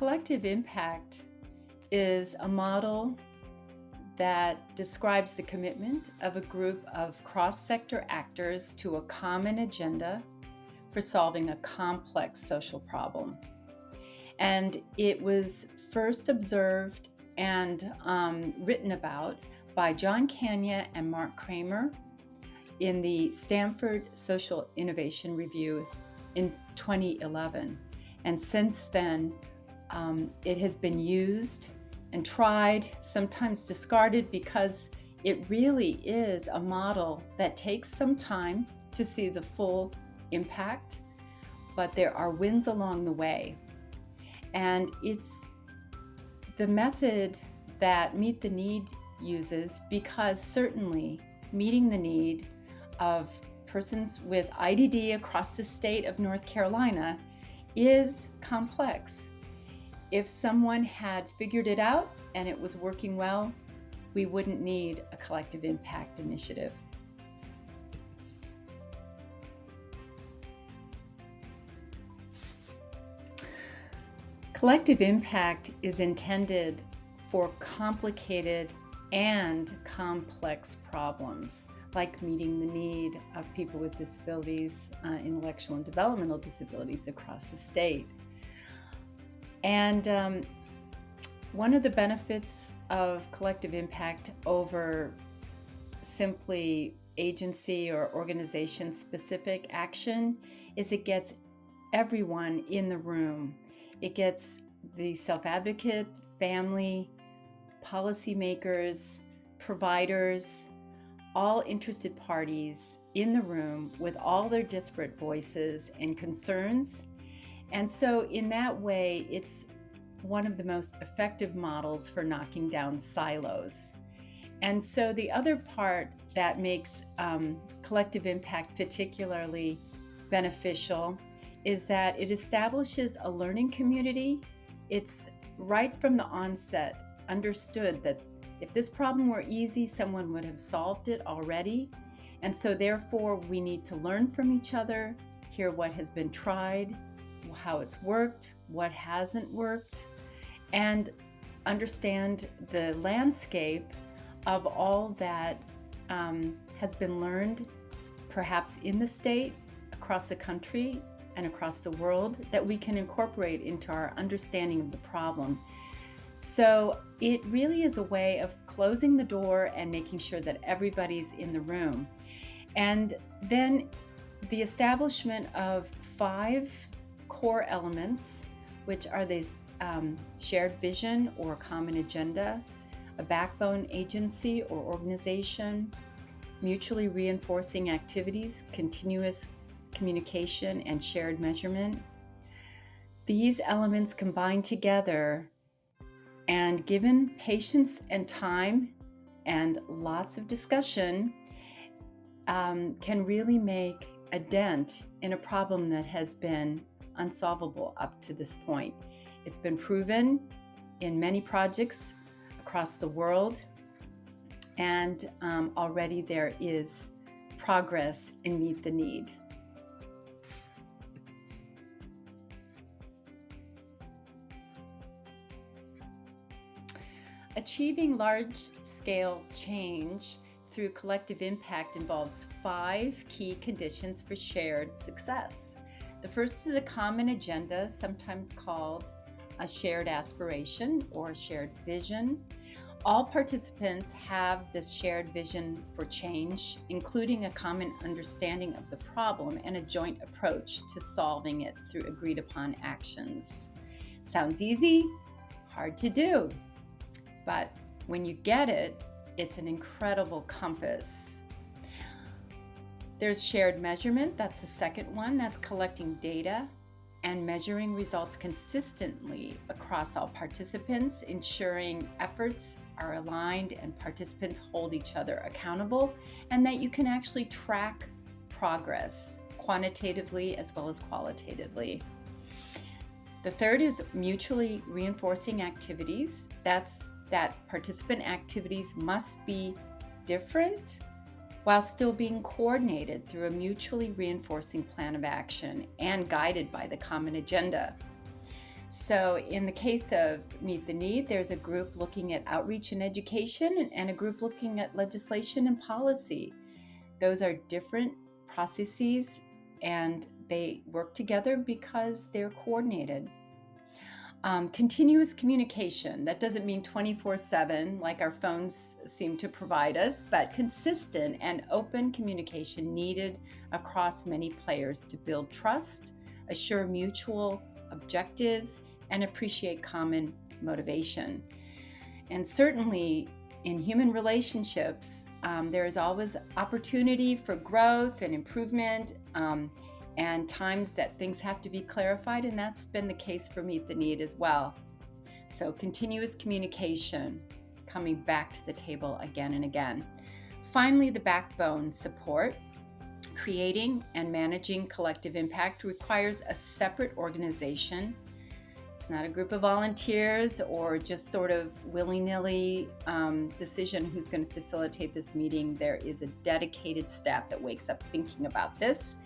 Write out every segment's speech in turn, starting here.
Collective impact is a model that describes the commitment of a group of cross-sector actors to a common agenda for solving a complex social problem. And it was first observed and written about by John Kania and Mark Kramer in the Stanford Social Innovation Review in 2011. And since then, it has been used and tried, sometimes discarded, because it really is a model that takes some time to see the full impact, but there are wins along the way. And it's the method that Meet the Need uses, because certainly meeting the need of persons with IDD across the state of North Carolina is complex. If someone had figured it out and it was working well, we wouldn't need a collective impact initiative. Collective impact is intended for complicated and complex problems, like meeting the need of people with disabilities, intellectual and developmental disabilities across the state. And one of the benefits of collective impact over simply agency or organization-specific action is it gets everyone in the room. It gets the self-advocate, family, policymakers, providers, all interested parties in the room with all their disparate voices and concerns. And so in that way, it's one of the most effective models for knocking down silos. And so the other part that makes collective impact particularly beneficial is that it establishes a learning community. It's right from the onset understood that if this problem were easy, someone would have solved it already. And so therefore, we need to learn from each other, hear what has been tried, how it's worked, what hasn't worked, and understand the landscape of all that has been learned, perhaps in the state, across the country, and across the world, that we can incorporate into our understanding of the problem. So it really is a way of closing the door and making sure that everybody's in the room. And then the establishment of 5 core elements, which are these shared vision or common agenda, a backbone agency or organization, mutually reinforcing activities, continuous communication, and shared measurement. These elements combine together, and given patience and time and lots of discussion, can really make a dent in a problem that has been unsolvable up to this point. It's been proven in many projects across the world, and already there is progress in Meet the Need. Achieving large-scale change through collective impact involves 5 key conditions for shared success. The first is a common agenda, sometimes called a shared aspiration or shared vision. All participants have this shared vision for change, including a common understanding of the problem and a joint approach to solving it through agreed-upon actions. Sounds easy, hard to do. But when you get it, it's an incredible compass. There's shared measurement, that's the second one. That's collecting data and measuring results consistently across all participants, ensuring efforts are aligned and participants hold each other accountable, and that you can actually track progress quantitatively as well as qualitatively. The third is mutually reinforcing activities. That's that participant activities must be different while still being coordinated through a mutually reinforcing plan of action and guided by the common agenda. So in the case of Meet the Need, there's a group looking at outreach and education and a group looking at legislation and policy. Those are different processes and they work together because they're coordinated. Continuous communication. That doesn't mean 24/7 like our phones seem to provide us, but consistent and open communication needed across many players to build trust, assure mutual objectives, and appreciate common motivation. And certainly in human relationships, there is always opportunity for growth and improvement, and times that things have to be clarified, and that's been the case for Meet the Need as well. So continuous communication, coming back to the table again and again. Finally, the backbone support. Creating and managing collective impact requires a separate organization. It's not a group of volunteers or just sort of willy-nilly decision who's going to facilitate this meeting. There is a dedicated staff that wakes up thinking about this,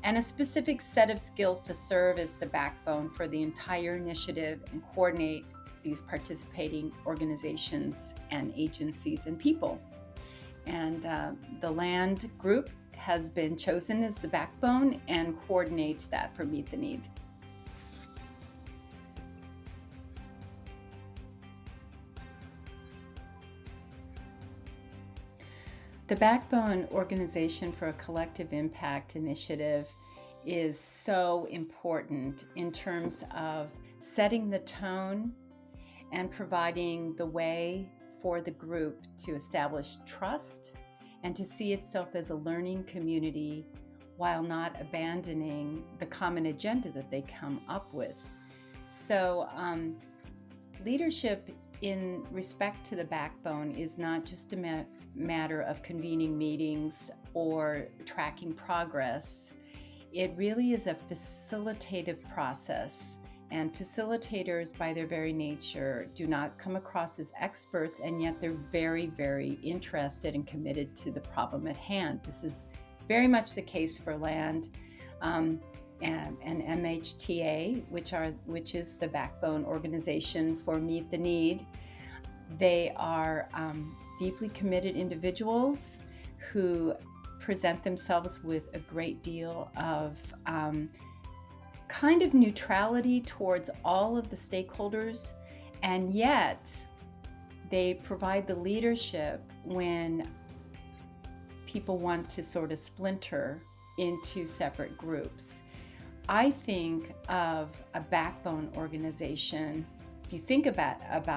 and a specific set of skills to serve as the backbone for the entire initiative and coordinate these participating organizations and agencies and people. And the land group has been chosen as the backbone and coordinates that for Meet the Need. The backbone organization for a collective impact initiative is so important in terms of setting the tone and providing the way for the group to establish trust and to see itself as a learning community while not abandoning the common agenda that they come up with. So leadership in respect to the backbone is not just a matter of convening meetings or tracking progress. It really is a facilitative process, and facilitators by their very nature do not come across as experts, and yet they're very, very interested and committed to the problem at hand. This is very much the case for LAND and MHTA, which is the backbone organization for Meet the Need. They are deeply committed individuals who present themselves with a great deal of kind of neutrality towards all of the stakeholders, and yet they provide the leadership when people want to sort of splinter into separate groups. I think of a backbone organization, if you think about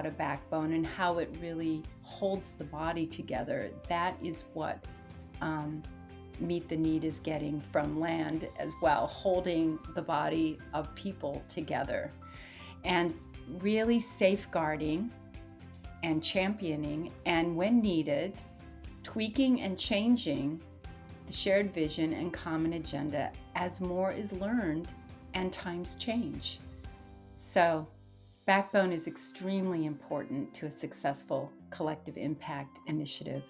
a backbone and how it really holds the body together, that is what Meet the Need is getting from LAND as well, holding the body of people together and really safeguarding and championing, and when needed, tweaking and changing the shared vision and common agenda as more is learned and times change. So backbone is extremely important to a successful collective impact initiative.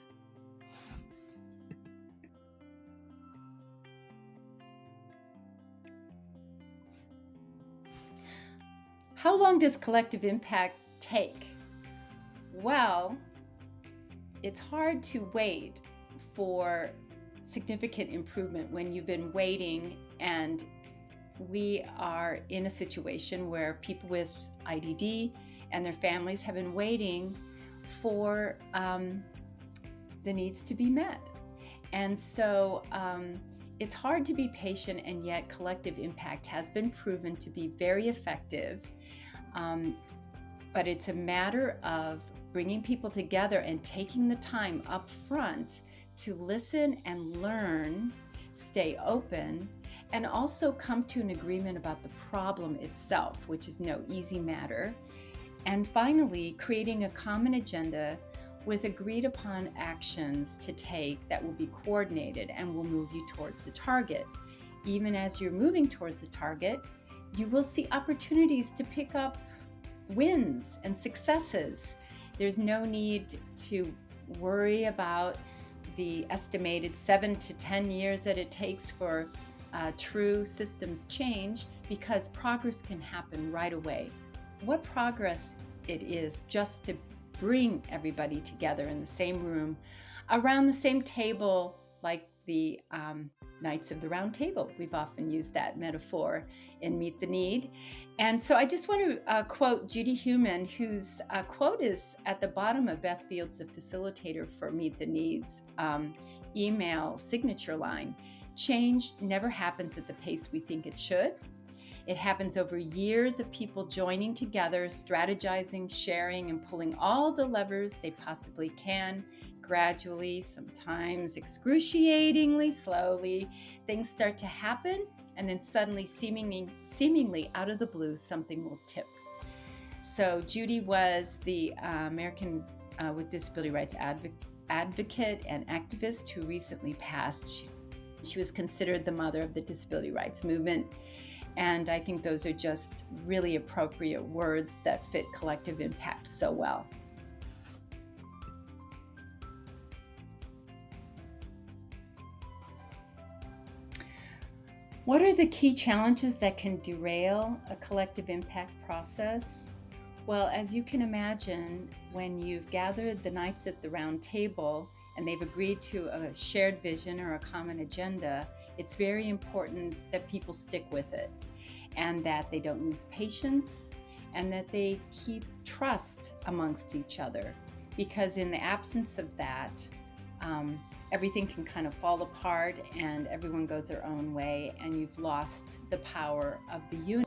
How long does collective impact take? Well, it's hard to wait for significant improvement when you've been waiting, and we are in a situation where people with IDD and their families have been waiting for the needs to be met. And so it's hard to be patient, and yet collective impact has been proven to be very effective. But it's a matter of bringing people together and taking the time up front to listen and learn, stay open, and also come to an agreement about the problem itself, which is no easy matter. And finally, creating a common agenda with agreed upon actions to take that will be coordinated and will move you towards the target. Even as you're moving towards the target, you will see opportunities to pick up wins and successes. There's no need to worry about the estimated 7 to 10 years that it takes for true systems change. because progress can happen right away. What progress it is just to bring everybody together in the same room around the same table, like the Knights of the Round Table. We've often used that metaphor in Meet the Need. And so I just want to quote Judy Heumann, whose quote is at the bottom of Beth Fields, the facilitator for Meet the Needs email signature line. Change never happens at the pace we think it should. It happens over years of people joining together, strategizing, sharing, and pulling all the levers they possibly can. Gradually, sometimes excruciatingly slowly, things start to happen, and then suddenly, seemingly out of the blue, something will tip. So Judy was the American with Disability Rights advocate and activist who recently passed. She was considered the mother of the disability rights movement. And I think those are just really appropriate words that fit collective impact so well. What are the key challenges that can derail a collective impact process? Well, as you can imagine, when you've gathered the Knights at the Round Table and they've agreed to a shared vision or a common agenda, it's very important that people stick with it and that they don't lose patience and that they keep trust amongst each other. Because in the absence of that, everything can kind of fall apart and everyone goes their own way and you've lost the power of the unity.